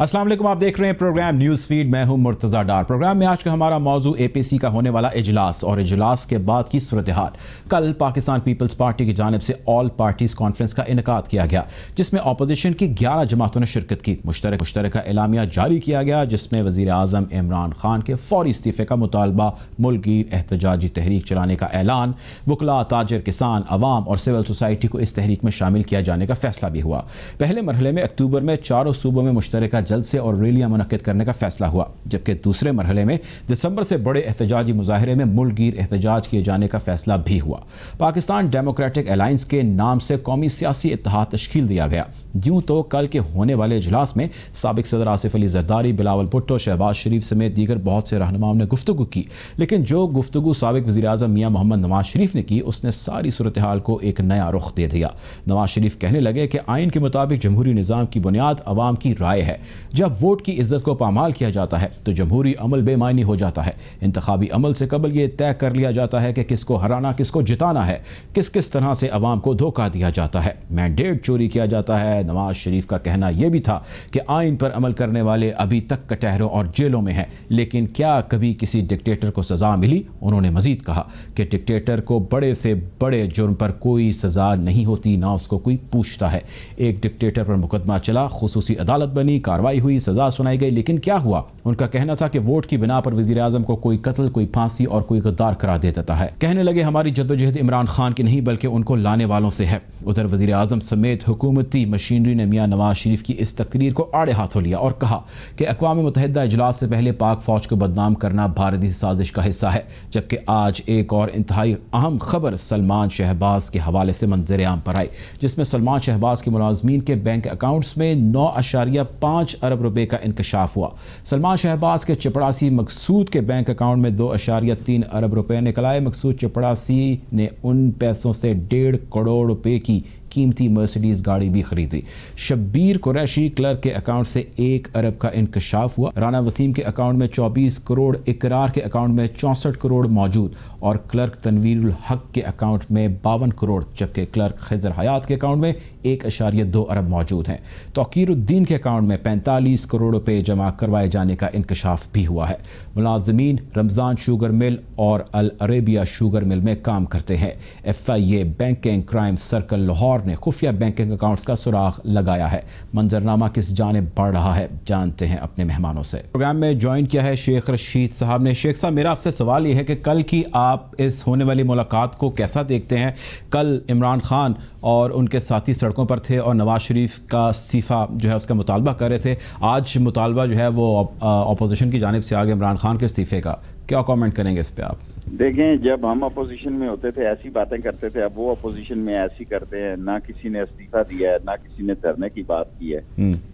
अस्सलाम वालेकुम, आप देख रहे हैं प्रोग्राम न्यूज़ फीड। मैं हूं मुर्तज़ा डार। प्रोग्राम में आज का हमारा मौजू एपीसी का होने वाला इजलास और इजलास के बाद की सूरत हाल। कल पाकिस्तान पीपल्स पार्टी की जानिब से ऑल पार्टीज कॉन्फ्रेंस का इनेकाद किया गया, जिसमें अपोजिशन की 11 जमातों ने शिरकत की। मुश्तरका एलामिया जारी किया गया, जिसमें वज़ीर आज़म इमरान खान के फौरी इस्तीफ़े का मुतालबा, मुल्कगीर एहतजाजी तहरीक चलाने का ऐलान, वकला, ताजिर, किसान, अवाम और सिविल सोसाइटी को इस तहरीक में शामिल किया जाने का फैसला भी हुआ। पहले मरहले में अक्टूबर में चारों सूबों में मुश्तरका जलसे और रैलियां मुनक्किद करने का फैसला हुआ, जबकि दूसरे मरहले में दिसंबर से बड़े एहतजाजी मुजाहरे में मुल्कगीर एहतजाज किए जाने का फैसला भी हुआ। पाकिस्तान डेमोक्रेटिक अलायंस के नाम से कौमी सियासी इत्तेहाद तश्कील दिया गया। यूं तो कल के होने वाले इजलास में साबिक सदर आसिफ अली जरदारी, बिलावल भुट्टो, शहबाज शरीफ समेत दीगर बहुत से रहनुमाओं ने गुफ्तगू की, लेकिन जो गुफ्तगू साबिक वज़ीर आज़म मियां मोहम्मद नवाज शरीफ ने की, उसने सारी सूरत हाल को एक नया रुख दे दिया। नवाज शरीफ कहने लगे कि आइन के मुताबिक जमहूरी निज़ाम की बुनियाद अवाम की राय है। जब वोट की इज्जत को पामाल किया जाता है तो जमहूरी अमल बेमायनी हो जाता है। इंतखाबी अमल से कबल ये तय कर लिया जाता है कि किसको हराना, किसको जिताना है, किस किस तरह से अवाम को धोखा दिया जाता है, मैंडेट चोरी किया जाता है। नवाज शरीफ का कहना यह भी था कि आइन पर अमल करने वाले अभी तक कटहरों और जेलों में हैं, लेकिन क्या कभी किसी डिक्टेटर को सजा मिली? उन्होंने मजीद कहा कि डिक्टेटर को बड़े से बड़े जुर्म पर कोई सजा नहीं होती, ना उसको कोई पूछता है। एक डिक्टेटर पर मुकदमा चला, खुसूसी अदालत बनी, कार्रवाई हुई, सजा सुनाई गई, लेकिन क्या हुआ? उनका कहना था कि वोट की बिना पर वज़ीर आज़म को कोई कत्ल, कोई फांसी और कोई गद्दार करार दे देता है। कहने लगे हमारी जद्दोजहद इमरान खान की नहीं बल्कि उनको लाने वालों से है। उधर वज़ीर आज़म समेत हुकूमती मशीनरी ने मियां नवाज शरीफ की इस तकरीर को आड़े हाथों लिया और कहा कि अक़वाम मुत्तहिदा इजलास से पहले पाक फौज को बदनाम करना भारतीय साजिश का हिस्सा है। जबकि आज एक और इंतहाई अहम खबर सलमान शहबाज के हवाले से मंजर आम पर आई, जिसमें सलमान शहबाज के मुलाजमीन के बैंक अकाउंट्स में 9.5 अरब रुपए का इंकशाफ हुआ। सलमान शहबाज के चपड़ासी मकसूद के बैंक अकाउंट में 2.3 अरब रुपए निकल आए। मकसूद चपड़ासी ने उन पैसों से 1.5 करोड़ रुपए की कीमती मर्सिडीज गाड़ी भी खरीदी। शब्बीर कुरैशी क्लर्क के अकाउंट से 1 अरब का इंकशाफ हुआ। राना वसीम के अकाउंट में 24 करोड़, इकरार के अकाउंट में 64 करोड़ मौजूद और क्लर्क तनवीरुल हक के अकाउंट में 52 करोड़, जबकि क्लर्क खिजर हयात के अकाउंट में 1.2 अरब मौजूद हैं। तौकीरुद्दीन के अकाउंट में 45 करोड़ रुपए जमा करवाए जाने का इंकशाफ भी हुआ है। मुलाजमीन रमज़ान शुगर मिल और अल अरेबिया शुगर मिल में काम करते हैं। FIA banking crime circle Lahore ने खुफिया बैंकिंग अकाउंट्स का सुराग लगाया है। मंजरनामा किस जानिब बढ़ रहा है, जानते हैं अपने मेहमानों से। प्रोग्राम में ज्वाइन किया है शेख रशीद साहब ने। शेख साहब, मेरा आपसे सवाल ये है कि कल की आप इस होने वाली मुलाकात को कैसा देखते हैं? कल इमरान खान और उनके साथी सड़कों पर थे और नवाज शरीफ का इस्तीफ़ा जो है उसका मुतालबा कर रहे थे। आज मुतालबा जो है वो अपोजिशन की जानिब से आ गया इमरान खान के इस्तीफ़े का। क्या कमेंट करेंगे इस पर आप? देखें, जब हम अपोजिशन में होते थे ऐसी बातें करते थे, अब वो अपोजिशन में ऐसी करते हैं। ना किसी ने इस्तीफा दिया है, ना किसी ने धरने की बात की है,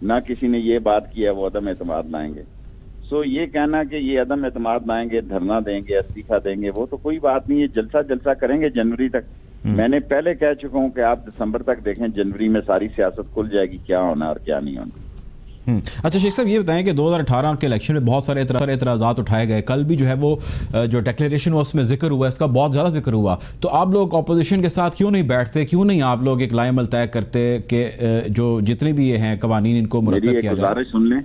ना किसी ने ये बात की है वो अदम एतमाद लाएंगे। सो ये कहना कि ये अदम एतमाद लाएंगे, धरना देंगे, इस्तीफा देंगे, वो तो कोई बात नहीं है। जलसा करेंगे जनवरी तक। मैंने पहले कह चुका हूँ कि आप दिसंबर तक देखें, जनवरी में सारी सियासत खुल जाएगी, क्या होना और क्या नहीं होना। अच्छा शेख साहब, ये बताएं कि 2018 के इलेक्शन में बहुत सारे एतराज़ात उठाए गए। कल भी जो है वो जो डिक्लेरेशन हुआ उसमें जिक्र हुआ, इसका बहुत ज़्यादा जिक्र हुआ। तो आप लोग अपोजिशन के साथ क्यों नहीं बैठते, क्यों नहीं आप लोग एक लाएमल तय करते कि जो जितने भी ये हैं कवानीन इनको मुरत्तब किया जाए? सुन लें,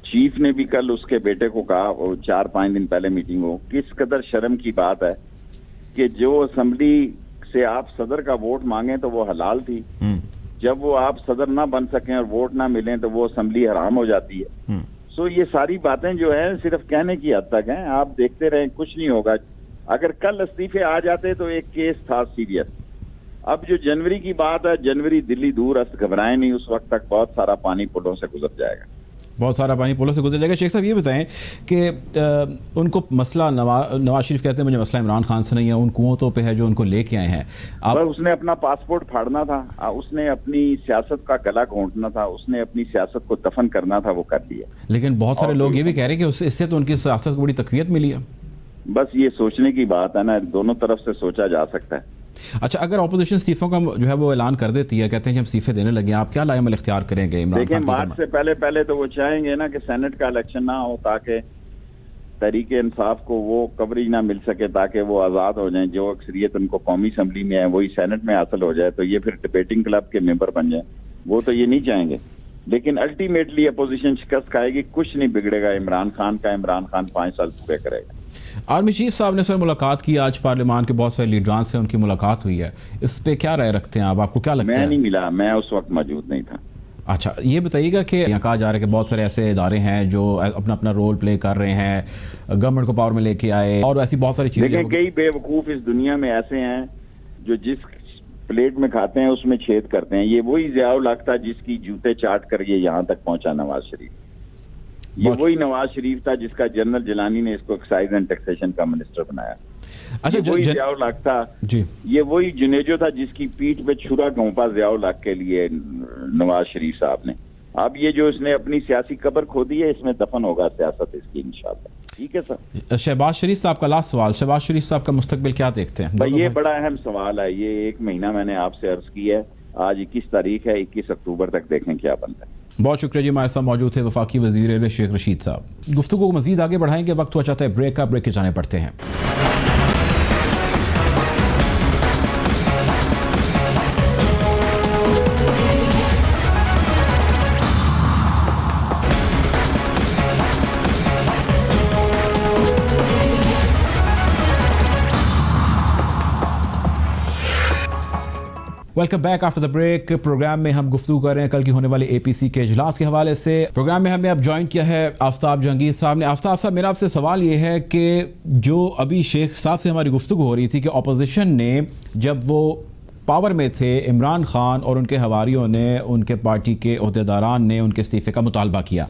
चीफ ने भी कल उसके बेटे को कहा, 4-5 दिन पहले मीटिंग हो, किस कदर शर्म की बात है कि जो असम्बली से आप सदर का वोट मांगे तो वो हलाल थी, जब वो आप सदर ना बन सकें और वोट ना मिले तो वो असम्बली हराम हो जाती है। सो ये सारी बातें जो है सिर्फ कहने की हद तक हैं। आप देखते रहें, कुछ नहीं होगा। अगर कल इस्तीफे आ जाते तो एक केस था सीरियस। अब जो जनवरी की बात है, जनवरी दिल्ली दूर अस्त, घबराएं नहीं, उस वक्त तक बहुत सारा पानी पुलों से गुजर जाएगा। बहुत सारा पानी पुलों से गुजर जाएगा। शेख साहब, ये बताएं कि उनको मसला नवाज शरीफ कहते हैं मुझे मसला इमरान खान से नहीं है, उन कुवतों पे है जो उनको लेके आए हैं। अब उसने अपना पासपोर्ट फाड़ना था, उसने अपनी सियासत का गला घोंटना था, उसने अपनी सियासत को दफन करना था, वो कर दिया। लेकिन बहुत सारे लोग ये भी कह रहे हैं कि इससे तो उनकी सियासत को बड़ी तकवीत मिली है। बस ये सोचने की बात है ना, दोनों तरफ से सोचा जा सकता है। अच्छा, अगर अपोजिशन इस्तीफों का जो है वो ऐलान कर देती है, कहते हैं कि हम इस्तीफे देने लगे, आप क्या लाएमल इख्तियार करेंगे? देखिए, मार्च से पहले तो वो चाहेंगे ना कि सेनेट का इलेक्शन ना हो, ताकि तहरीक इंसाफ को वो कवरेज ना मिल सके, ताकि वो आज़ाद हो जाएं। जो अक्सरियत उनको कौमी असम्बली में है वही सेनेट में हासिल हो जाए, तो ये फिर डिबेटिंग क्लब के मेंबर बन जाए। वो तो ये नहीं चाहेंगे। लेकिन अल्टीमेटली अपोजिशन शिकस्त खाएगी, कुछ नहीं बिगड़ेगा इमरान खान का। इमरान खान 5 साल पूरे करेगा। आर्मी चीफ साहब ने सर मुलाकात की, आज पार्लियामान के बहुत सारे लीडरान से उनकी मुलाकात हुई है, इस पे क्या राय रखते हैं आप? आपको क्या लगता है? मैं नहीं मिला, मैं उस वक्त मौजूद नहीं था। अच्छा, ये बताइएगा कि यहाँ कहा जा रहा है कि बहुत सारे ऐसे इदारे हैं जो अपना अपना रोल प्ले कर रहे हैं, गवर्नमेंट को पावर में लेके आए, और ऐसी बहुत सारी चीजें। लेकिन कई बेवकूफ इस दुनिया में ऐसे हैं जो जिस प्लेट में खाते हैं उसमें छेद करते हैं। ये वही ज़ियाउल हक था जिसकी जूते चाट कर ये यहाँ तक पहुंचा नवाज शरीफ। ये वही नवाज शरीफ था जिसका जनरल जिलानी ने इसको एक्साइज एंड टैक्सेशन का मिनिस्टर बनाया। अच्छा, वही ज़ियाउल हक था जी। ये वही जुनेजो था जिसकी पीठ पे छुरा घोंपा ज़ियाउल हक के लिए नवाज शरीफ साहब ने। अब ये जो इसने अपनी सियासी कब्र खोदी है, इसमें दफन होगा सियासत इसकी इंशाल्लाह। ठीक है सर। शहबाज शरीफ साहब का लास्ट सवाल, शहबाज शरीफ साहब का मुस्तकबिल क्या देखते हैं? भाई ये बड़ा अहम सवाल है। ये 1 महीना मैंने आपसे अर्ज की है, आज 21 तारीख है, 21 अक्टूबर तक देखें क्या बनता है। बहुत शुक्रिया जी, हमारे साथ मौजूद थे वफाकी वजीर रेलवे शेख रशीद साहब। गुफ्तगू को मजीद आगे बढ़ाएंगे, वक्त हुआ चाहता है ब्रेक का, ब्रेक के जाने पड़ते हैं। Welcome back after the break. Program में हम गुफ्तगू कर रहे हैं कल की होने वाले एपीसी के इजलास के हवाले से। प्रोग्राम में हमें अब ज्वाइन किया है आफ्ताब जहांगीर साहब ने। आफ्ताब साहब, मेरा आपसे सवाल ये है कि जो अभी शेख साहब से हमारी गुफ्तगू हो रही थी कि अपोजिशन ने जब वो पावर में थे, इमरान खान और उनके हवारियों ने, उनके पार्टी के ओहदेदारान ने उनके इस्तीफ़े का मुतालबा किया,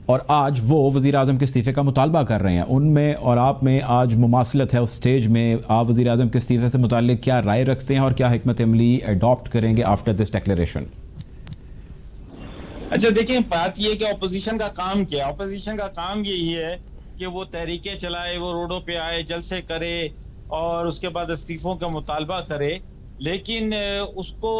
और आज वो वज़ीर आज़म के इस्तीफ़े का मुतालबा कर रहे हैं। उनमें और आप में आज मुमासिलत है उस स्टेज में। आप वज़ीर आज़म के इस्तीफ़े से मुताल्लिक़ क्या राय रखते हैं और क्या हिकमत अमली अडॉप्ट करेंगे आफ्टर दिस डिक्लेरेशन? अच्छा देखिए, बात ये कि अपोजिशन का काम क्या है। अपोजिशन का काम यही है कि वो तहरीकें चलाए, वो रोडों पे आए, जलसे करे और उसके बाद इस्तीफ़ों का मुतालबा करे। लेकिन उसको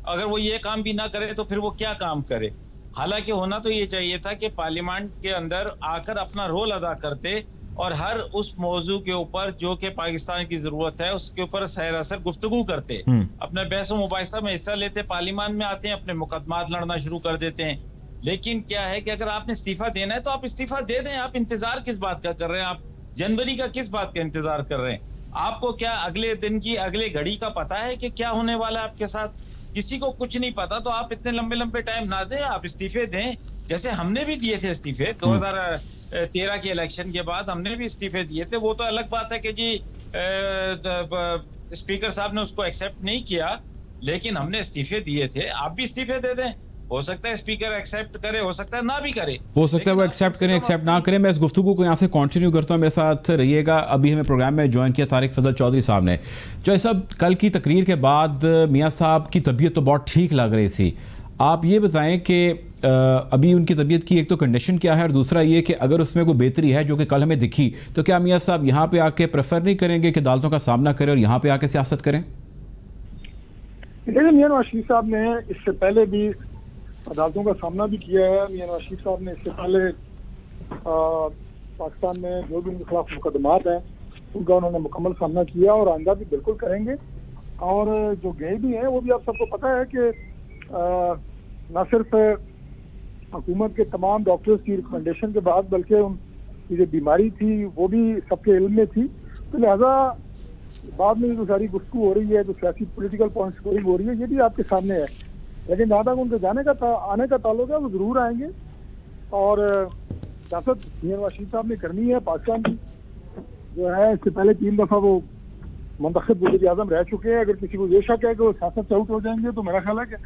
अगर वो ये काम भी ना करे तो फिर वो क्या काम करे? हालांकि होना तो ये चाहिए था कि पार्लियामेंट के अंदर आकर अपना रोल अदा करते और हर उस मौजू के ऊपर जो कि पाकिस्तान की जरूरत है उसके ऊपर सैर-असर गुफ्तगू करते, अपने बहस मुबाहिसा में हिस्सा लेते, पार्लियामेंट में आते हैं, अपने मुकदमात लड़ना शुरू कर देते हैं। लेकिन क्या है कि अगर आपने इस्तीफा देना है तो आप इस्तीफा दे दें। आप इंतजार किस बात का कर रहे हैं? आप जनवरी का किस बात का इंतजार कर रहे हैं? आपको क्या अगले दिन की, अगले घड़ी का पता है कि क्या होने वाला है आपके साथ? किसी को कुछ नहीं पता, तो आप इतने लंबे लंबे टाइम ना दें, आप इस्तीफे दें। जैसे हमने भी दिए थे इस्तीफे 2013 के इलेक्शन के बाद, हमने भी इस्तीफे दिए थे। वो तो अलग बात है कि जी स्पीकर साहब ने उसको एक्सेप्ट नहीं किया, लेकिन हमने इस्तीफे दिए थे। आप भी इस्तीफे दे दें, हो सकता है स्पीकर एक्सेप्ट करे, हो सकता है ना भी करे, हो सकता है वो एक्सेप्ट करें, एक्सेप्ट ना करें। मैं इस गुफ्तगू को यहाँ से कंटिन्यू करता हूँ, मेरे साथ रहिएगा। अभी हमें प्रोग्राम में ज्वाइन किया तारिक फजल चौधरी साहब ने। जो सब कल की तकरीर के बाद मियाँ साहब की तबीयत तो बहुत ठीक लग रही थी। आप ये बताएं कि अभी उनकी तबीयत की एक तो कंडीशन क्या है, और दूसरा ये कि अगर उसमें कोई बेहतरी है जो कि कल हमें दिखी, तो क्या मियाँ साहब यहाँ पे आके प्रेफर नहीं करेंगे कि अदालतों का सामना करें और यहाँ पे आके सियासत करें? देखिए, मियाँ नवाज शरीफ साहब ने इससे पहले भी अदालतों का सामना भी किया है। मियाँ नवाज शरीफ साहब ने इससे पहले पाकिस्तान में जो भी उनके खिलाफ मुकदमात हैं उनका उन्होंने मुकम्मल सामना किया और आइंदा भी बिल्कुल करेंगे। और जो गए भी हैं वो भी आप सबको पता है कि न सिर्फ हुकूमत के तमाम डॉक्टर्स की रिकमेंडेशन के बाद, बल्कि उनकी जो बीमारी थी वो भी सबके इल्म में थी। तो लिहाजा बाद में जो सारी गुफ्तगू हो रही है, जो सियासी पॉलिटिकल पॉइंट स्कोरिंग हो रही है, ये भी आपके सामने है। लेकिन जहाँ तक उनके आने का ताल्लुक है, वो जरूर आएंगे। और सियासत मियाँ नवाज शरीफ साहब ने करनी है। पाकिस्तान की जो है, इससे पहले 3 दफा वो मुंतखब वज़ीर आज़म रह चुके हैं। अगर किसी को ये शक है कि वो सियासत से आउट हो जाएंगे, तो मेरा ख्याल है कि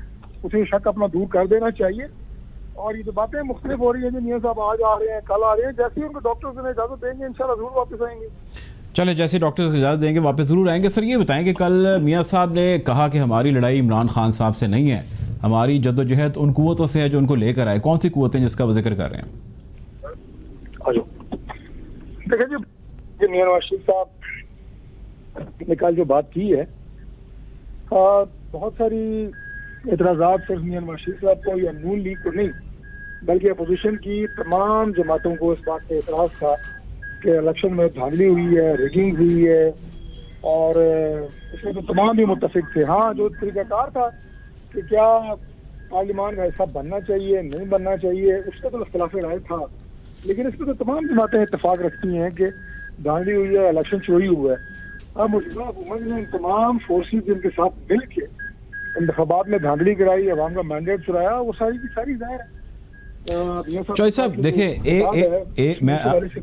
उसे शक अपना दूर कर देना चाहिए। और ये जो बातें मुख्तलिफ हो रही है, जो मियाँ साहब आज आ रहे हैं, कल आ रहे हैं, जैसे ही उनको डॉक्टर्स ने इजाजत देंगे इंशाल्लाह जरूर वापस आएंगे। चले, जैसे डॉक्टर से इजाज़त देंगे वापस ज़रूर आएंगे। सर ये बताएं कि कल मियाँ साहब ने कहा कि हमारी लड़ाई इमरान खान साहब से नहीं है, हमारी जद्दोजहद उन कुव्वतों से है जो उनको लेकर आए। कौन सी कुव्वतें जिसका वो जिक्र कर रहे हैं? देखिए जी, मियाँ नवाज शरीफ साहब ने कल जो बात की है, बहुत सारी एतराज़ात सिर्फ मियाँ नवाज शरीफ साहब को या नून लीग को नहीं, बल्कि अपोजिशन की तमाम जमातों को इस बात पर एतराज़ था कि इलेक्शन में धांधली हुई है, रिगिंग हुई है, और इसमें तो तमाम भी मुत्तफिक थे। हाँ, जो तरीक़ाकार था कि क्या पार्लियामान का हिस्सा बनना चाहिए नहीं बनना चाहिए, उसका तो इख्तिलाफ राय था, लेकिन इस पर तो तमाम जमातें इत्तेफाक रखती हैं कि धांधली हुई है, इलेक्शन चोरी हुआ है। अब मौजूदा हुकूमत ने इन तमाम फोर्सेज जिनके साथ मिल के इंतखाबात में धांधली कराई, अवाम का मैंडेट चुराया, वो सारी की सारी जाहिर है। चौधरी साहब देखें, मैं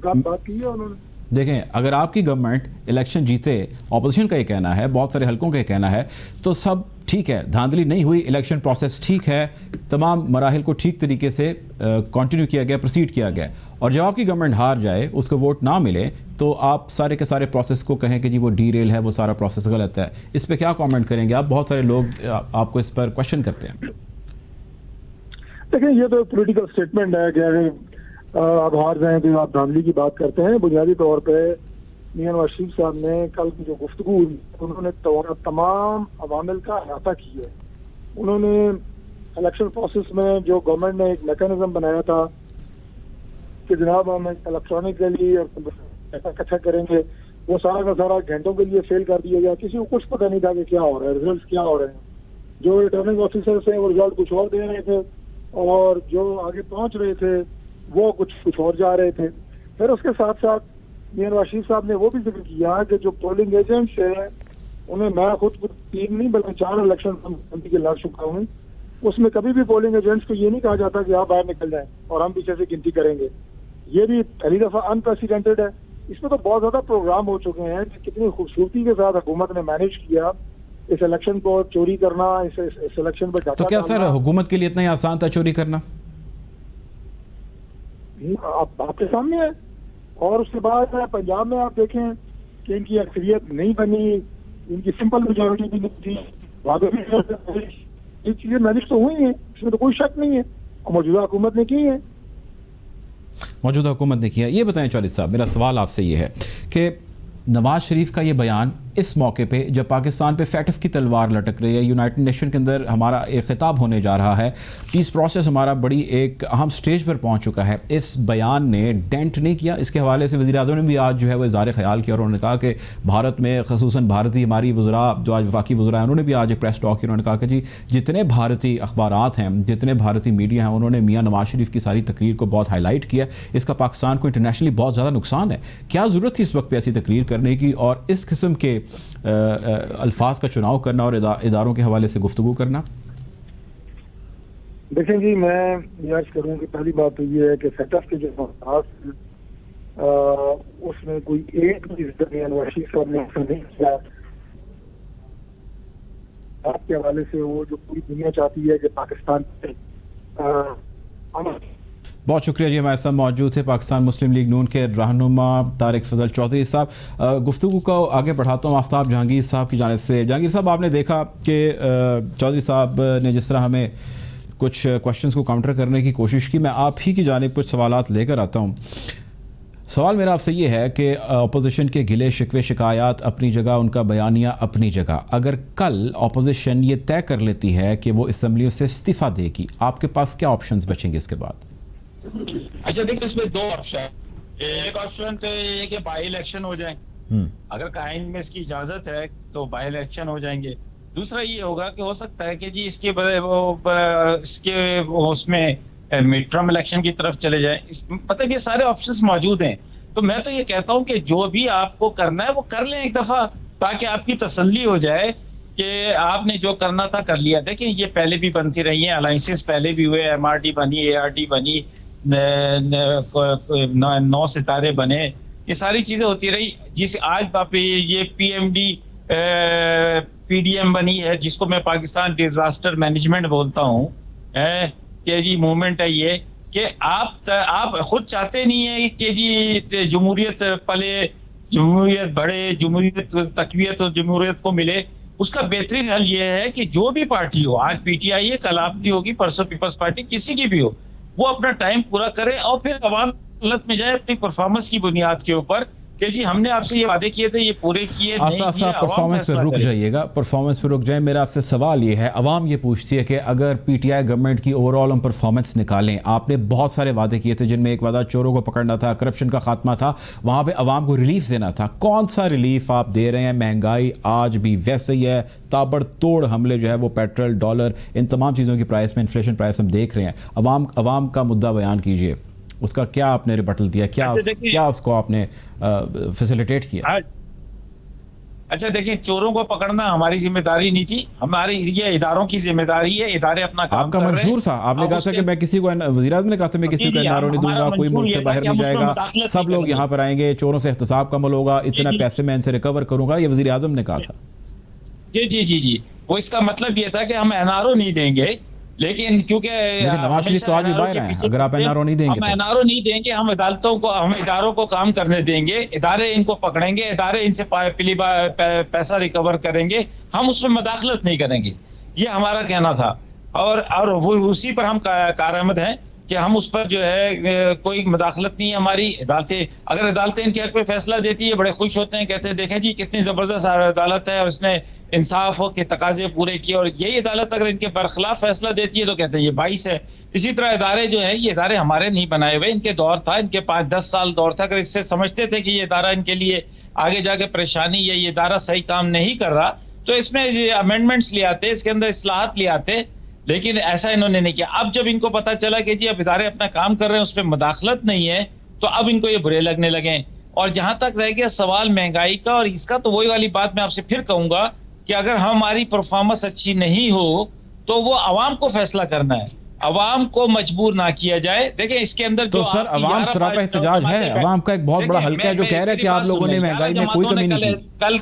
बात की है उन्होंने। देखें, अगर आपकी गवर्नमेंट इलेक्शन जीते, ऑपोजिशन का ये कहना है, बहुत सारे हलकों का ये कहना है, तो सब ठीक है, धांधली नहीं हुई, इलेक्शन प्रोसेस ठीक है, तमाम मराहिल को ठीक तरीके से कंटिन्यू किया गया, प्रोसीड किया गया, और जब आपकी गवर्नमेंट हार जाए, उसको वोट ना मिले, तो आप सारे के सारे प्रोसेस को कहें कि जी वो डीरेल है, वो सारा प्रोसेस गलत है। इस पर क्या कमेंट करेंगे आप? बहुत सारे लोग आपको इस पर क्वेश्चन करते हैं। देखिए, ये तो पॉलिटिकल स्टेटमेंट है कि आप हार जाएं तो आप धांधली की बात करते हैं। बुनियादी तौर पे मियां नवाज शरीफ साहब ने कल की जो गुफ्तगू हुई, उन्होंने तमाम अवामिल का अहाता किया है। उन्होंने इलेक्शन प्रोसेस में जो गवर्नमेंट ने एक मैकेनिज्म बनाया था कि जनाब हम इलेक्ट्रॉनिकली और इकट्ठा करेंगे, वो सारा का सारा घंटों के लिए फेल कर दिया गया। किसी को कुछ पता नहीं था कि क्या हो रहा है, रिजल्ट क्या हो रहे हैं। जो रिटर्निंग ऑफिसर्स हैं वो रिजल्ट कुछ और दे रहे थे, और जो आगे पहुंच रहे थे वो कुछ और जा रहे थे। फिर उसके साथ साथ मियां नवाज शरीफ साहब ने वो भी जिक्र किया कि जो पोलिंग एजेंट्स हैं उन्हें, मैं खुद 3 नहीं बल्कि 4 इलेक्शन के लड़ चुका हूँ, उसमें कभी भी पोलिंग एजेंट्स को ये नहीं कहा जाता कि आप बाहर निकल जाएं और हम पीछे से गिनती करेंगे। ये भी पहली दफा अनप्रेसिडेंटेड है। इसमें तो बहुत ज्यादा प्रोग्राम हो चुके हैं कि कितनी खूबसूरती के साथ हुकूमत ने मैनेज किया इस इलेक्शन को चोरी करना, इस इलेक्शन पर। तो क्या सर हुकूमत के लिए इतना ही आसान था चोरी करना? आपके सामने है। और उसके बाद पंजाब में आप देखें कि इनकी अक्सरियत नहीं बनी, इनकी सिंपल मेजोरिटी भी नहीं थी, वहां पे ये चीजें मैनेज तो हुई हैं, इसमें तो कोई शक नहीं है, और मौजूदा हुकूमत ने की है। मौजूदा हुकूमत ने किया। ये बताएं चौधरी साहब, मेरा सवाल आपसे ये है कि नवाज शरीफ का ये बयान इस मौके पे जब पाकिस्तान पे फैटफ की तलवार लटक रही है, यूनाइटेड नेशन के अंदर हमारा एक खिताब होने जा रहा है, पीस प्रोसेस हमारा बड़ी एक अहम स्टेज पर पहुंच चुका है, इस बयान ने डेंट नहीं किया? इसके हवाले से वज़ीर आज़म ने भी आज जो है वो इज़हार ख्याल किया और उन्होंने कहा कि भारत में ख़ुसूसन भारतीय हमारी वज़रा जो आज वफाकी वज़रा हैं, उन्होंने भी आज एक प्रेस टॉक की। उन्होंने कहा कि जी जितने भारतीय अखबारात हैं, जितने भारतीय मीडिया हैं, उन्होंने मियाँ नवाज शरीफ की सारी तकरीर को बहुत हाईलाइट किया। इसका पाकिस्तान को इंटरनेशनली बहुत ज़्यादा नुकसान है। क्या ज़रूरत थी इस वक्त पर ऐसी तकरीर करने की और इस किस्म के अल्फाज का चुनाव करना और इदारों के हवाले से गुफ्तगू करना? देखें जी, मैं ये अर्ज करूँ कि पहली बात तो ये है कि सेटअप के जो अल्फाज उसमें कोई एक भी नवाज शरीफ साहब ने ऐसा नहीं किया। आपके हवाले से वो जो पूरी दुनिया चाहती है कि पाकिस्तान बहुत शुक्रिया जी, हमारे साथ मौजूद थे पाकिस्तान मुस्लिम लीग नून के रहनुमा तारिक फजल चौधरी साहब। गुफ्तगू को आगे बढ़ाता हूँ आफ्ताब जहांगीर साहब की जानिब से। जहांगीर साहब, आपने देखा कि चौधरी साहब ने जिस तरह हमें कुछ क्वेश्चंस को काउंटर करने की कोशिश की, मैं आप ही की जानिब कुछ सवालात लेकर आता हूँ। सवाल मेरा आपसे ये है कि अपोजिशन के गिले शिकवे शिकायत अपनी जगह, उनका बयानिया अपनी जगह, अगर कल अपोजिशन ये तय कर लेती है कि वो असम्बलियों से इस्तीफ़ा देगी, आपके पास क्या ऑप्शंस बचेंगे इसके बाद? अच्छा देखिए, इसमें 2 ऑप्शन। एक ऑप्शन तो ये कि बाई इलेक्शन हो जाए, अगर कायन में इसकी इजाजत है तो बाई इलेक्शन हो जाएंगे। दूसरा ये होगा कि हो सकता है कि जी इसके उसमें मिड टर्म इलेक्शन की तरफ चले जाए। मतलब ये सारे ऑप्शंस मौजूद हैं। तो मैं तो ये कहता हूँ कि जो भी आपको करना है वो कर लें एक दफा, ताकि आपकी तसल्ली हो जाए कि आपने जो करना था कर लिया। देखिए, ये पहले भी बनती रही हैं, अलायंसेस पहले भी हुए, MRD बनी, ARD बनी, 9 सितारे बने, ये सारी चीजें होती रही। जिस आज आप ये PMD PDM बनी है, जिसको मैं पाकिस्तान डिजास्टर मैनेजमेंट बोलता हूँ, कि जी मूवमेंट है ये कि आप खुद चाहते नहीं है कि जी जमहूरियत पले, जमहूरियत बढ़े, जमहूरियत तकवीयत और जमहूरियत को मिले। उसका बेहतरीन हल ये है कि जो भी पार्टी हो, आज PTI है, कल आपकी होगी, परसों पीपल्स पार्टी, किसी की भी हो, वो अपना टाइम पूरा करे और फिर अवाम हालत में जाए अपनी परफॉर्मेंस की बुनियाद के ऊपर, कि जी हमने आपसे ये वादे किए थे, ये पूरे किए नहीं किए, आस्ता अवाम परफॉर्मेंस पे फैसला रुक करे। जाइएगा, परफॉर्मेंस पे रुक जाए। मेरा आपसे सवाल ये है, अवाम ये पूछती है कि अगर पीटीआई गवर्नमेंट की ओवरऑल हम परफॉर्मेंस निकालें, आपने बहुत सारे वादे किए थे जिनमें एक वादा चोरों को पकड़ना था, करप्शन का खात्मा था, वहाँ पे अवाम को रिलीफ देना था। कौन सा रिलीफ आप दे रहे हैं? महंगाई आज भी वैसे ही है, ताबड़तोड़ हमले जो है वो पेट्रोल, डॉलर, इन तमाम चीज़ों की प्राइस में इन्फ्लेशन प्राइस हम देख रहे हैं। अवाम का मुद्दा बयान कीजिए, उसका क्या आपने रिबटल दिया, क्या उसको आपने फैसिलिटेट किया? अच्छा देखिए, चोरों को पकड़ना हमारी जिम्मेदारी नहीं थी, हमारी ये इदारों की जिम्मेदारी है, इदारे अपना काम आपका कर रहे हैं। मंशूर था, आपने कहा था कि मैं किसी को, वज़ीर आज़म ने कहा था मैं किसी को एनआरओ नहीं दूंगा, कोई मुल्क से बाहर नहीं जाएगा, सब लोग यहाँ पर आएंगे, चोरों से एहतसाब का अमल होगा, इतना पैसे मैं इनसे रिकवर करूंगा, ये वज़ीर आज़म ने कहा था। जी, वो इसका मतलब ये था कि हम एनआरओ नहीं देंगे, लेकिन क्योंकि नवाज शरीफ तो आज भी बाहर हैं, अगर आप एनआरओ नहीं देंगे, हम एनआरओ नहीं देंगे, हम इदारों को काम करने देंगे, इदारे इनको पकड़ेंगे, इदारे इनसे पैसा रिकवर करेंगे, हम उसमें मदाखलत नहीं करेंगे, ये हमारा कहना था। और वो उसी पर हम कारआमद हैं कि हम उस पर जो है कोई मदाखलत नहीं है हमारी। अगर अदालतें इनके हक में फैसला देती है, बड़े खुश होते हैं, कहते हैं देखें जी कितनी जबरदस्त अदालत है और इसने इंसाफ के तकाजे पूरे किए, और यही अदालत अगर इनके बरखिलाफ फैसला देती है तो कहते हैं ये 22 है। इसी तरह इदारे जो है, ये इदारे हमारे नहीं बनाए हुए, इनके दौर था, इनके 5-10 साल दौर था। अगर इससे समझते थे कि ये इदारा इनके लिए आगे जाके परेशानी है, ये इदारा सही काम नहीं कर रहा, तो इसमें अमेंडमेंट्स ले आते, इसके अंदर इस्लाहात ले आते, लेकिन ऐसा इन्होंने नहीं किया। अब जब इनको पता चला कि जी अब इदारे अपना काम कर रहे हैं, उसमें मदाखलत नहीं है, तो अब इनको ये बुरे लगने लगे। और जहां तक रह गया सवाल महंगाई का और इसका, तो वही वाली बात मैं आपसे फिर कहूंगा कि अगर हमारी परफॉर्मेंस अच्छी नहीं हो तो वो अवाम को फैसला करना है, अवाम को मजबूर ना किया जाए। देखिए इसके अंदर तो सर अवाम सरापा एहतजाज है, अवाम का एक बहुत बड़ा हल्का है जो कह रहा है कि आप लोगों ने महंगाई में कोई कमी नहीं की। कल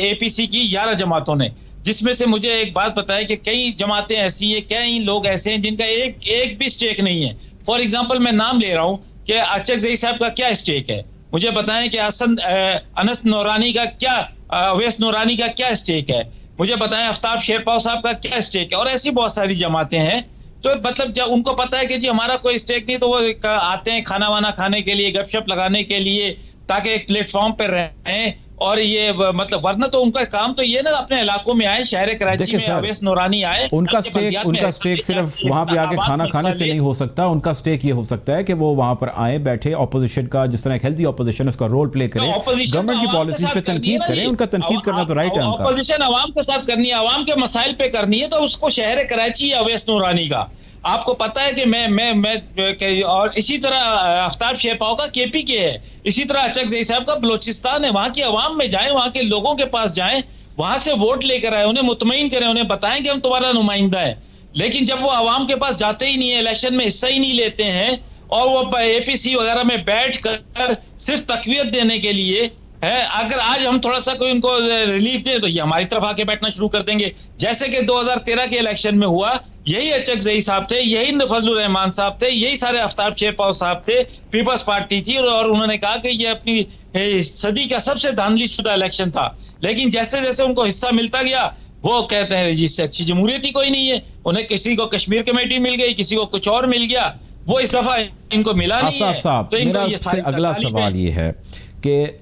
एपीसी की 11 जमातों ने, जिसमें से मुझे एक बात पता है कि कई जमातें ऐसी है, कई लोग ऐसे हैं जिनका एक भी स्टेक नहीं है। फॉर एग्जाम्पल मैं नाम ले रहा हूं कि अचकजई साहब का क्या स्टेक है, मुझे बताएं कि अनस नूरानी का क्या, अवैस नूरानी का क्या स्टेक है, मुझे बताएं आफ्ताब शेरपाव साहब का क्या स्टेक है, और ऐसी बहुत सारी जमातें हैं। तो मतलब जब उनको पता है कि जी हमारा कोई स्टेक नहीं, तो वो आते हैं खाना वाना खाने के लिए, गपशप लगाने के लिए, ताकि एक प्लेटफॉर्म पर रहें। और ये मतलब वरना तो उनका काम तो ये ना अपने इलाकों में आए, शहर कराची में अवैस नूरानी आए, उनका स्टेक सिर्फ वहां पे आके खाना खाने से नहीं हो सकता, उनका स्टेक ये हो सकता है कि वो वहां पर आए, बैठे, ऑपोजिशन का जिस तरह एक हेल्दी ऑपोजिशन उसका रोल प्ले करें, गवर्नमेंट की पॉलिसीज पे तनकीद करें। उनका तनकीद करना तो राइट है, उनका ऑपोजिशन आवाम के साथ करनी है, आवाम के मसाइल पे करनी है, तो उसको शहर कराची है अवैस नूरानी का। आपको पता है कि मैं और इसी तरह आफ्ताब शेरपाव का केपी के है, इसी तरह अचकजई साहब का बलोचिस्तान है। वहां की आवाम में जाएं, वहां के लोगों के पास जाएं, वहां से वोट लेकर आए, उन्हें मुतमईन करें, उन्हें बताएं कि हम तुम्हारा नुमाइंदा है। लेकिन जब वो आवाम के पास जाते ही नहीं है, इलेक्शन में हिस्सा ही नहीं लेते हैं, और वो एपीसी वगैरह में बैठ कर सिर्फ तकवीत देने के लिए है, अगर आज हम थोड़ा सा कोई उनको रिलीफ दें तो ये हमारी तरफ आके बैठना शुरू कर देंगे। जैसे कि 2013 के इलेक्शन में हुआ, यही अचकजई साहब थे, यही फजलुर रहमान साहब थे, यही सारे आफ्ताब शेरपाव साहब थे, पीपल्स पार्टी थी, और उन्होंने कहा कि ये अपनी सदी का सबसे धांधली शुदा इलेक्शन था। लेकिन जैसे जैसे उनको हिस्सा मिलता गया, वो कहते हैं जिससे अच्छी जमहूरियत ही कोई नहीं है। उन्हें किसी को कश्मीर कमेटी मिल गई, किसी को कुछ और मिल गया, वो इस दफा इनको मिला नहीं है। तो मेरा ये अगला सवाल ये है कि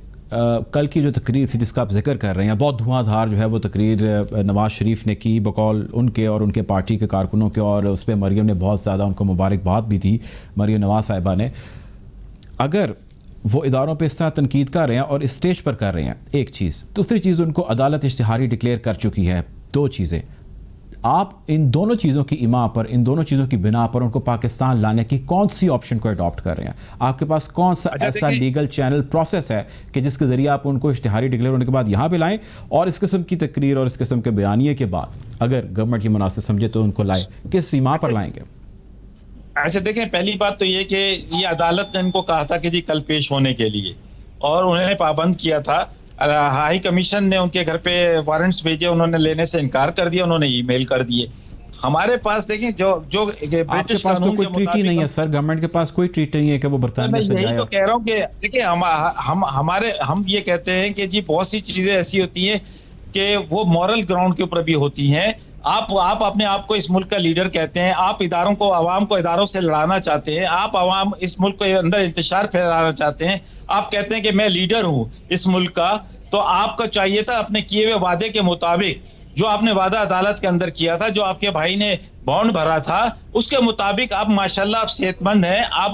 कल की जो तकरीर थी जिसका आप जिक्र कर रहे हैं, बहुत धुआंधार जो है वो तकरीर नवाज शरीफ ने की बकौल उनके और उनके पार्टी के कारकुनों के, और उस पर मरीम ने बहुत ज़्यादा उनको मुबारकबाद भी दी, मरीम नवाज साहिबा ने। अगर वो इदारों पे इस तरह तनकीद कर रहे हैं और इस स्टेज पर कर रहे हैं, एक चीज़। दूसरी चीज़, उनको अदालत इश्तिहारी डिक्लेयर कर चुकी है। दो चीज़ें, आप इन दोनों चीज़ों की इमा पर, इन दोनों चीज़ों की बिना पर उनको पाकिस्तान लाने की कौन सी ऑप्शन को अडॉप्ट कर रहे हैं? आपके पास कौन सा ऐसा लीगल चैनल प्रोसेस है कि जिसके ज़रिए आप उनको इश्तिहारी डिक्लेयर होने के बाद यहाँ पे लाएं, और इस किस्म की तकरीर और इस किस्म के बयानिए के बाद अगर गवर्नमेंट की मुनासिब समझे तो उनको लाए, किस सीमा पर लाएंगे? अच्छा देखें, पहली बात तो ये कि ये अदालत ने इनको कहा था कि जी कल पेश होने के लिए, और उन्होंने पाबंद किया था। हाई कमीशन ने उनके घर पे वारंट्स भेजे, उन्होंने लेने से इनकार कर दिया, उन्होंने ईमेल कर दिए। हमारे पास देखें जो ब्रिटिश कानून तो कोई ट्रीटी नहीं है सर, गवर्नमेंट के पास कोई ट्रीटी नहीं है कि वो बरतानिया से जाए। यही तो कह रहा हूँ कि देखिए हम ये कहते हैं कि जी बहुत सी चीजें ऐसी होती हैं कि वो मॉरल ग्राउंड के ऊपर भी होती हैं। आप अपने आप को इस मुल्क का लीडर कहते हैं, आप इदारों को, आवाम को इदारों से लड़ाना चाहते हैं, आप आवाम इस मुल्क के अंदर इंतशार फैलाना चाहते हैं, आप कहते हैं कि मैं लीडर हूं इस मुल्क का, तो आपको चाहिए था अपने किए हुए वादे के मुताबिक, जो आपने वादा अदालत के अंदर किया था, जो आपके भाई ने बॉन्ड भरा था, उसके मुताबिक आप माशाल्लाह आप सेहतमंद हैं, आप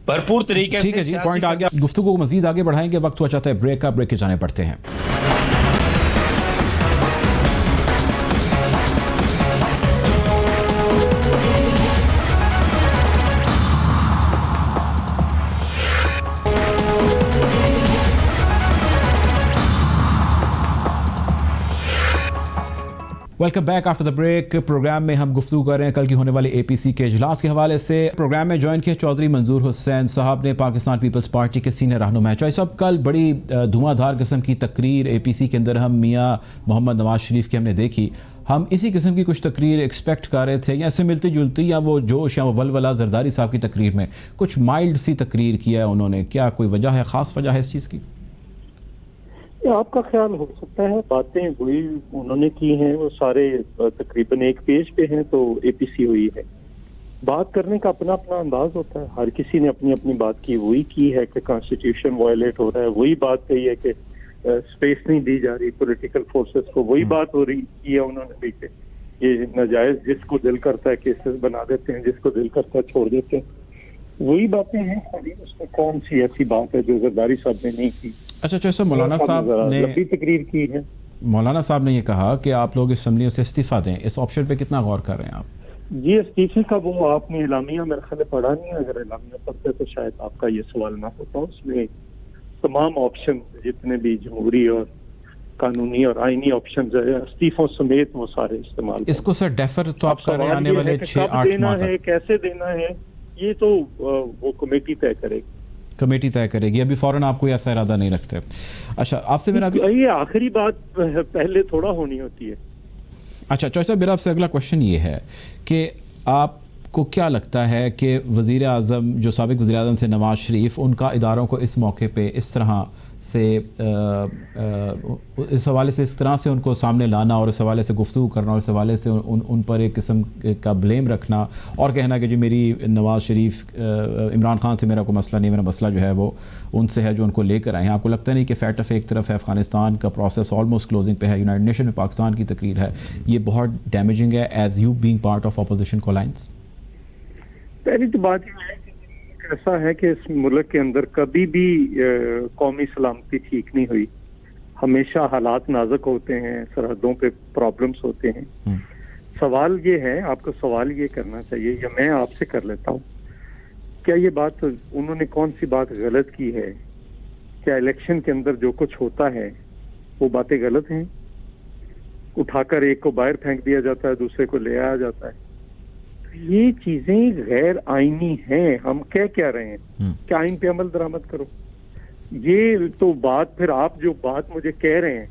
भरपूर तरीके से। ठीक है जी, पॉइंट आ गया। गुफ्तगू को मजीद आगे बढ़ाएंगे, वक्त हुआ चाहता है ब्रेक का, ब्रेक के जाने पड़ते हैं। Welcome back after the break. Program में हम गुफ्तगू कर रहे हैं कल की होने वाले एपीसी के इजलास के हवाले से। प्रोग्राम में ज्वाइन किया चौधरी मंजूर हुसैन साहब ने, पाकिस्तान पीपल्स पार्टी के सीनियर रहनुमा। चौधरी साहब, कल बड़ी धुआंधार किस्म की तकरीर एपीसी के अंदर हम मियाँ मोहम्मद नवाज शरीफ की हमने देखी। हम इसी किस्म की कुछ तकरीर एक्सपेक्ट कर रहे थे, या इससे मिलती जुलती, या वो जोश या वो वलवला जरदारी साहब की तकरीर में कुछ माइल्ड सी तकरीर किया है उन्होंने। क्या कोई वजह है, ख़ास वजह है इस चीज़ की? आपका ख्याल हो सकता है, बातें वही उन्होंने की हैं, वो सारे तकरीबन एक पेज पे हैं, तो एपीसी हुई है। बात करने का अपना अपना अंदाज होता है, हर किसी ने अपनी अपनी बात की, वही की है कि कॉन्स्टिट्यूशन वायलेट हो रहा है, वही बात कही है कि स्पेस नहीं दी जा रही पॉलिटिकल फोर्सेस को, वही बात हो रही की है उन्होंने भी कि ये नाजायज जिसको दिल करता है केसेस बना देते हैं, जिसको दिल करता है छोड़ देते हैं, वही बातें हैं सारी। उसमें कौन सी ऐसी बात है जो जरदारी साहब ने नहीं की? अच्छा, जैसे मौलाना साहब ने लंबी तकरीर की है। मौलाना साहब ने ये कहा कि आप लोग असम्बलियों से इस्तीफा दें, इस ऑप्शन पे कितना गौर कर रहे हैं आप? जी, इस्तीफे का वो आपने इलामिया मेरे ख्याल पढ़ा नहीं है, अगर इलामिया पढ़ते तो शायद आपका ये सवाल ना होता। उसमें तमाम ऑप्शन जितने भी जमहूरी और कानूनी और आईनी ऑप्शन है, इस्तीफों समेत वो सारे इस्तेमाल। इसको सर डेफर तो आप कर रहे हैं आने वाले 6-8 माह तक, कैसे देना है ये तो वो कमेटी तय करेगी, कमेटी तय करेगी। अभी फौरन आप कोई ऐसा इरादा नहीं रखते? अच्छा, आपसे मेरा ये आखिरी बात पहले थोड़ा होनी होती है। अच्छा चौधरी, मेरा आपसे अगला क्वेश्चन ये है कि आपको क्या लगता है कि वज़ीर आज़म, जो साबिक वज़ीर आज़म थे नवाज शरीफ, उनका इदारों को इस मौके पे इस तरह से इस हवाले से, इस तरह से उनको सामने लाना और इस हवाले से गुफ्तगू करना और इस हवाले से उन पर एक किस्म का ब्लेम रखना और कहना कि जी मेरी नवाज शरीफ, इमरान खान से मेरा कोई मसला नहीं, मेरा मसला जो है वो उनसे है जो उनको लेकर आए हैं। आपको लगता नहीं कि फैट एक तरफ है, अफगानिस्तान का प्रोसेस ऑलमोस्ट क्लोजिंग पे है, यूनाइटेड नेशन में पाकिस्तान की तकरीर है, ये बहुत डैमेजिंग है as you being part of opposition coalitions? पहली तो बात यह है कि ऐसा है कि इस मुल्क के अंदर कभी भी कौमी सलामती ठीक नहीं हुई, हमेशा हालात नाजुक होते हैं, सरहदों पे प्रॉब्लम्स होते हैं। सवाल ये है, आपको सवाल ये करना चाहिए, या मैं आपसे कर लेता हूँ, क्या ये बात उन्होंने कौन सी बात गलत की है? क्या इलेक्शन के अंदर जो कुछ होता है वो बातें गलत हैं? उठाकर एक को बाहर फेंक दिया जाता है, दूसरे को ले आया जाता है, ये चीजें गैर आईनी हैं। हम कह क्या रहे हैं कि आइन पे अमल दरामद करो, ये तो बात, फिर आप जो बात मुझे कह रहे हैं,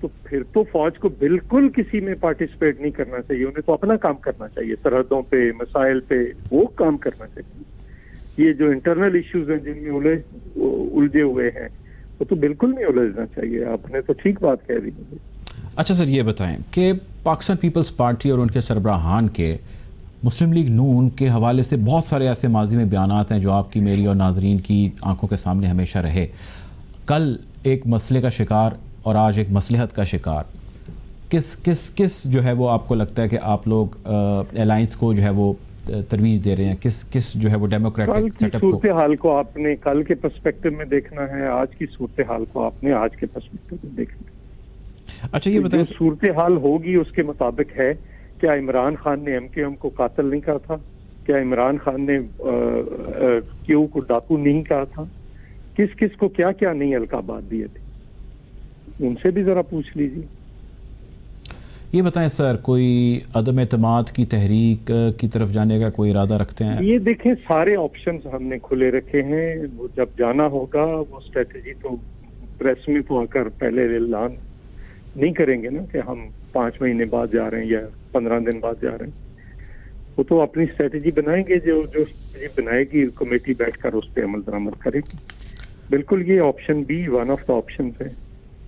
तो फिर तो फौज को बिल्कुल किसी में पार्टिसिपेट नहीं करना चाहिए, उन्हें तो अपना काम करना चाहिए, सरहदों पे, मसाइल पे वो काम करना चाहिए। ये जो इंटरनल इश्यूज हैं जिनमें उलझे हुए हैं, वो तो बिल्कुल नहीं उलझना चाहिए। आपने तो ठीक बात कह दी मुझे। अच्छा सर, ये बताएं कि पाकिस्तान पीपल्स पार्टी और उनके सरबराहान के मुस्लिम लीग नून के हवाले से बहुत सारे ऐसे माजी में बयानात हैं जो आपकी, मेरी और नाजरीन की आंखों के सामने हमेशा रहे। कल एक मसले का शिकार और आज एक मसलहत का शिकार, किस जो है वो आपको लगता है कि आप लोग अलायंस को जो है वो तरवीज दे रहे हैं? किस जो है वो डेमोक्रेटिक सेटअप को? सूरत हाल को आपने कल के पर्सपेक्टिव में देखना है, आज की सूरत हाल को आपने आज के पर्सपेक्टिव में देखना है। अच्छा, ये बताएं, सूरत हाल होगी उसके मुताबिक है। क्या इमरान खान ने एमकेएम को कातिल नहीं कहा था? क्या इमरान खान ने क्यू को डाकू नहीं कहा था? किस किस को क्या क्या नहीं अलकाबात दिए थे, उनसे भी जरा पूछ लीजिए। ये बताएं सर, कोई अदम एतमाद की तहरीक की तरफ जाने का कोई इरादा रखते हैं? ये देखें, सारे ऑप्शंस हमने खुले रखे हैं, वो जब जाना होगा वो स्ट्रेटजी तो प्रेस में तो आकर पहले ऐलान नहीं करेंगे ना कि हम 5 महीने बाद जा रहे हैं या 15 दिन बाद जा रहे हैं। वो तो अपनी स्ट्रेटजी बनाएंगे, जो स्ट्रेटजी बनाएगी कमेटी बैठकर उस पर अमल दरामद करेगी। बिल्कुल ये option B one of the option है।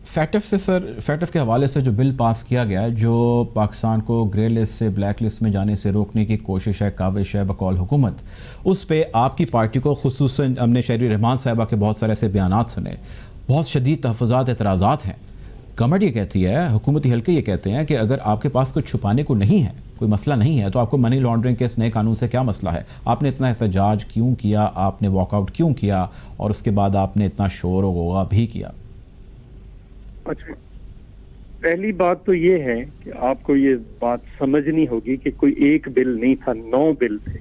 फैटफ से सर, फैटफ के हवाले से जो बिल पास किया गया है, जो पाकिस्तान को ग्रे लिस्ट से ब्लैक लिस्ट में जाने से रोकने की कोशिश है, काविश है बकौल हुकूमत, उस पे आपकी पार्टी को खुसूसन हमने शहरी रहमान साहिबा के बहुत सारे ऐसे बयानात सुने, बहुत शदीद तहफ़्फ़ुज़ात एतराज़ात हैं। गवर्नमेंट ये कहती है, हुकूमती हल्के ये कहते हैं कि अगर आपके पास कुछ छुपाने को नहीं है, कोई मसला नहीं है, तो आपको मनी लॉन्ड्रिंग के इस नए कानून से क्या मसला है? आपने इतना एहतजाज क्यों किया, आपने वॉकआउट क्यों किया, और उसके बाद आपने इतना शोर व गौगा भी किया? अच्छा, पहली बात तो ये है कि आपको ये बात समझनी होगी कि कोई एक बिल नहीं था, 9 बिल थे,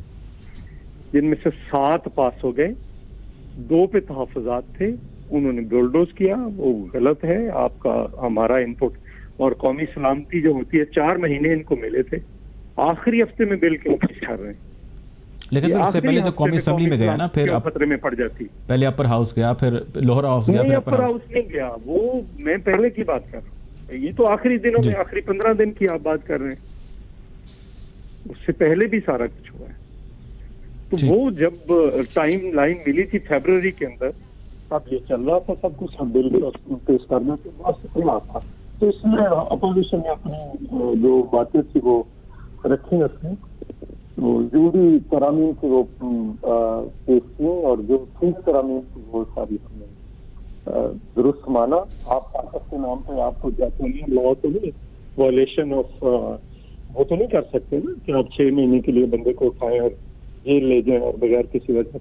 जिनमें से 7 पास हो गए, 2 पे तहफ़्फ़ुज़ात थे, उन्होंने बुलडोज किया, वो गलत है आपका हमारा इनपुट। और कौमी सलामती जो होती है 4 महीने इनको मिले थे, आखिरी हफ्ते में बिल क्यों पेश कर रहे हैं? लेकिन सर उससे पहले तो कौमी असम्बली में गया ना, फिर खतरे में पड़ जाती, पहले अपर हाउस गया, फिर लोअर हाउस गया, फिर अपर हाउस नहीं गया, वो मैं पहले की बात कर रहा हूँ। ये तो आखिरी दिनों में, आखिरी 15 दिन की आप बात कर रहे हैं, उससे पहले भी सारा कुछ हुआ है। तो वो जब टाइम लाइन मिली थी फरवरी के अंदर, तब ये चल रहा था सब कुछ, हम बिल पेश करने के बाद खुला था। तो इसलिए अपोजिशन ने अपनी जो बातें थी वो रखी उसने, तो जो भी तरामीम थी वो पेश की, और जो ठीक तरामीम थी वो सारी हमने दुरुस्त माना। आप ताकत के नाम पे आपको जापानी लॉ तो नहीं, वायलेशन ऑफ वो तो नहीं कर सकते ना कि आप 6 महीने के लिए बंदे को उठाएं और जेल ले जाएं और बगैर किसी वजह।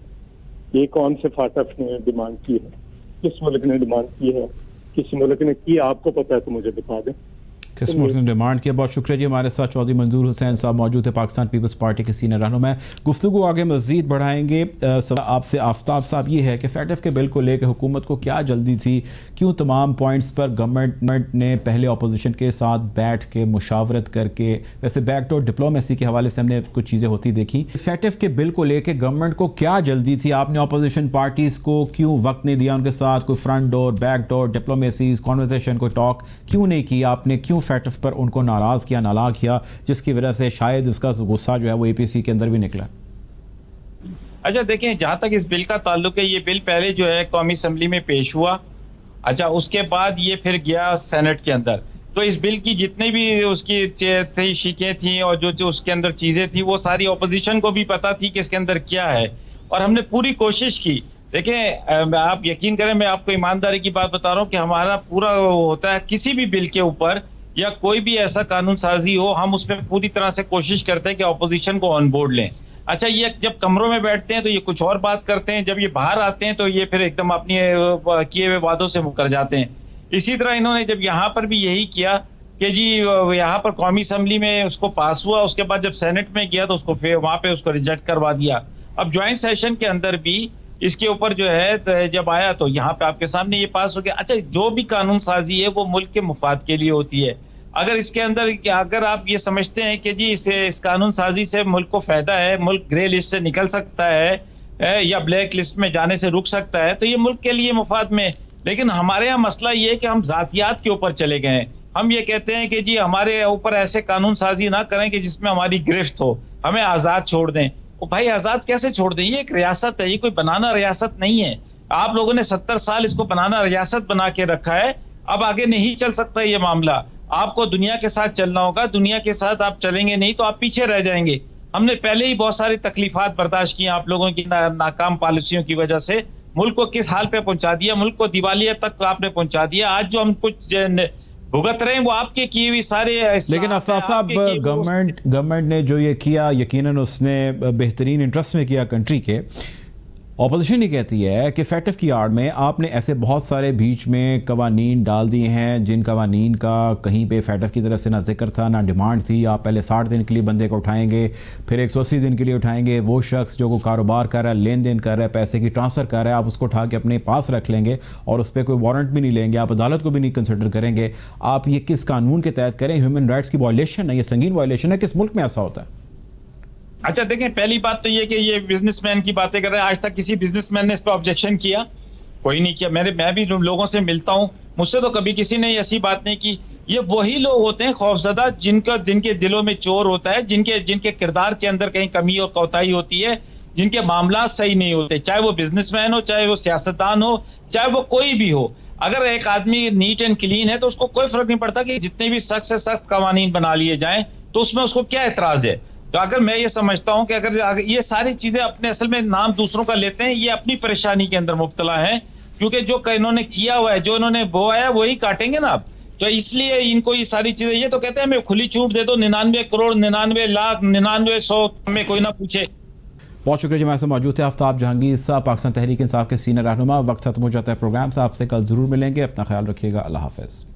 ये कौन से फाटफ ने डिमांड की है, किस मुल्क ने डिमांड की है, किस मुल्क ने की, आपको पता है तो मुझे बता दें किस मुल्क ने डिमांड किया। बहुत शुक्रिया जी। हमारे साथ चौधरी मंजूर हुसैन साहब मौजूद है, पाकिस्तान पीपल्स पार्टी के सीनियर रहनुमा। गुफ्तगू आगे मजीद बढ़ाएंगे। आपसे आफ्ताब साहब ये है कि फैटफ के बिल को लेकर हुकूमत को क्या जल्दी थी, क्यों तमाम पॉइंट्स पर गवर्नमेंट ने पहले अपोजिशन के साथ बैठ के मुशावरत करके, वैसे बैकडोर डिप्लोमेसी के हवाले से हमने कुछ चीज़ें होती देखी, फैटफ के बिल को लेकर गवर्नमेंट को क्या जल्दी थी? आपने अपोजिशन पार्टीज़ को क्यों वक्त नहीं दिया, उनके साथ कोई front door, back door diplomacy conversation, कोई टॉक क्यों नहीं किया? आपने क्यों फैटफ पर उनको नाराज़ किया, नालाक किया, जिसकी वजह से शायद उसका गुस्सा जो है वो एपीसी के अंदर भी निकला? अच्छा देखें, जहां तक इस बिल का ताल्लुक है, ये बिल पहले जो है कौमी असम्बली में पेश हुआ, अच्छा उसके बाद ये फिर गया सेनेट के अंदर। तो इस बिल की जितनी भी उसकी थी शिकें थी और जो उसके अंदर चीजें थी, वो सारी ऑपोजिशन को भी पता थी कि इसके अंदर क्या है, और हमने पूरी कोशिश की। देखें, आप यकीन करें, मैं आपको ईमानदारी की बात बता रहा हूँ कि हमारा पूरा होता है किसी भी बिल के ऊपर या कोई भी ऐसा कानून साजी हो, हम उसमें पूरी तरह से कोशिश करते हैं कि ऑपोजिशन को ऑन बोर्ड लें। अच्छा, ये जब कमरों में बैठते हैं तो ये कुछ और बात करते हैं, जब ये बाहर आते हैं तो ये फिर एकदम अपने किए हुए वादों से मुकर जाते हैं। इसी तरह इन्होंने जब यहाँ पर भी यही किया कि जी यहाँ पर कौमी असम्बली में उसको पास हुआ, उसके बाद जब सेनेट में गया तो उसको फिर वहाँ पे उसको रिजेक्ट करवा दिया। अब ज्वाइंट सेशन के अंदर भी इसके ऊपर जो है जब आया तो यहाँ पे आपके सामने ये पास हो गया। अच्छा, जो भी कानून साजी है वो मुल्क के मुफाद के लिए होती है। अगर इसके अंदर अगर आप ये समझते हैं कि जी इस कानून साजी से मुल्क को फायदा है, मुल्क ग्रे लिस्ट से निकल सकता है या ब्लैक लिस्ट में जाने से रुक सकता है, तो ये मुल्क के लिए मुफाद में। लेकिन हमारे यहाँ मसला ये है कि हम जातियात के ऊपर चले गए हैं। हम ये कहते हैं कि जी हमारे ऊपर ऐसे कानून साजी ना करें कि जिसमें हमारी गिरफ्त हो, हमें आज़ाद छोड़ दें। ओ भाई, आज़ाद कैसे छोड़ दें? ये एक रियासत है, ये कोई बनाना रियासत नहीं है। आप लोगों ने 70 साल इसको बनाना रियासत बना के रखा है, अब आगे नहीं चल सकता ये मामला। आपको दुनिया के साथ चलना होगा, दुनिया के साथ आप चलेंगे नहीं तो आप पीछे रह जाएंगे। हमने पहले ही बहुत सारी तकलीफात बर्दाश्त की आप लोगों की नाकाम पॉलिसियों की वजह से। मुल्क को किस हाल पे पहुंचा दिया, मुल्क को दिवालिया तक आपने पहुंचा दिया। आज जो हम कुछ भुगत रहे हैं वो आपके किए हुए सारे। लेकिन आफ्ताब साहब, गवर्नमेंट ने जो ये किया, यकीनन उसने बेहतरीन इंटरेस्ट में किया कंट्री के। ऑपोजिशन ये कहती है कि फैटफ की आड़ में आपने ऐसे बहुत सारे बीच में कवानीन डाल दिए हैं जिन कवानीन का कहीं पे फैटफ की तरफ से ना जिक्र था ना डिमांड थी। आप पहले 60 दिन के लिए बंदे को उठाएंगे, फिर 180 दिन के लिए उठाएंगे। वो शख्स जो को कारोबार कर रहा है, लेन देन कर रहा है, पैसे की ट्रांसफ़र कर रहा है, आप उसको उठा के अपने पास रख लेंगे और उस पर कोई वारंट भी नहीं लेंगे, आप अदालत को भी नहीं कंसिडर करेंगे। आप ये किस कानून के तहत करें? ह्यूमन राइट्स की वायलेशन है, ये संगीन वायलेशन है। किस मुल्क में ऐसा होता है? अच्छा देखें, पहली बात तो ये कि ये बिजनेसमैन की बातें कर रहे हैं। आज तक किसी बिजनेसमैन ने इस पर ऑब्जेक्शन किया? कोई नहीं किया। मैं भी लोगों से मिलता हूँ, मुझसे तो कभी किसी ने ऐसी बात नहीं की। ये वही लोग होते हैं खौफजदा जिनके दिलों में चोर होता है, जिनके किरदार के अंदर कहीं कमी और कोताही होती है, जिनके मामला सही नहीं होते, चाहे वो बिजनेसमैन हो, चाहे वो सियासतदान हो, चाहे वो कोई भी हो। अगर एक आदमी नीट एंड क्लीन है तो उसको कोई फर्क नहीं पड़ता कि जितने भी सख्त से सख्त कवानीन बना लिए जाएं, तो उसमें उसको क्या एतराज है। तो अगर मैं ये समझता हूं कि अगर ये सारी चीजें अपने असल में नाम दूसरों का लेते हैं, ये अपनी परेशानी के अंदर मुब्तला है, क्योंकि जो इन्होंने किया हुआ है, जो इन्होंने बोया वही काटेंगे ना अब। तो इसलिए इनको ये सारी चीजें, ये तो कहते हैं हमें खुली छूट दे दो, 99 करोड़ 99 लाख 9900 में कोई ना पूछे। बहुत शुक्रिया जी, हमारे साथ मौजूद थे आफ्ताब जहांगीर साहब, पाकिस्तान तहरीक इंसाफ के सीनियर रहनुमा। वक्त खत्म हो जाता है प्रोग्राम से, आपसे कल जरूर मिलेंगे। अपना ख्याल रखिएगा। अल्लाह हाफिज़।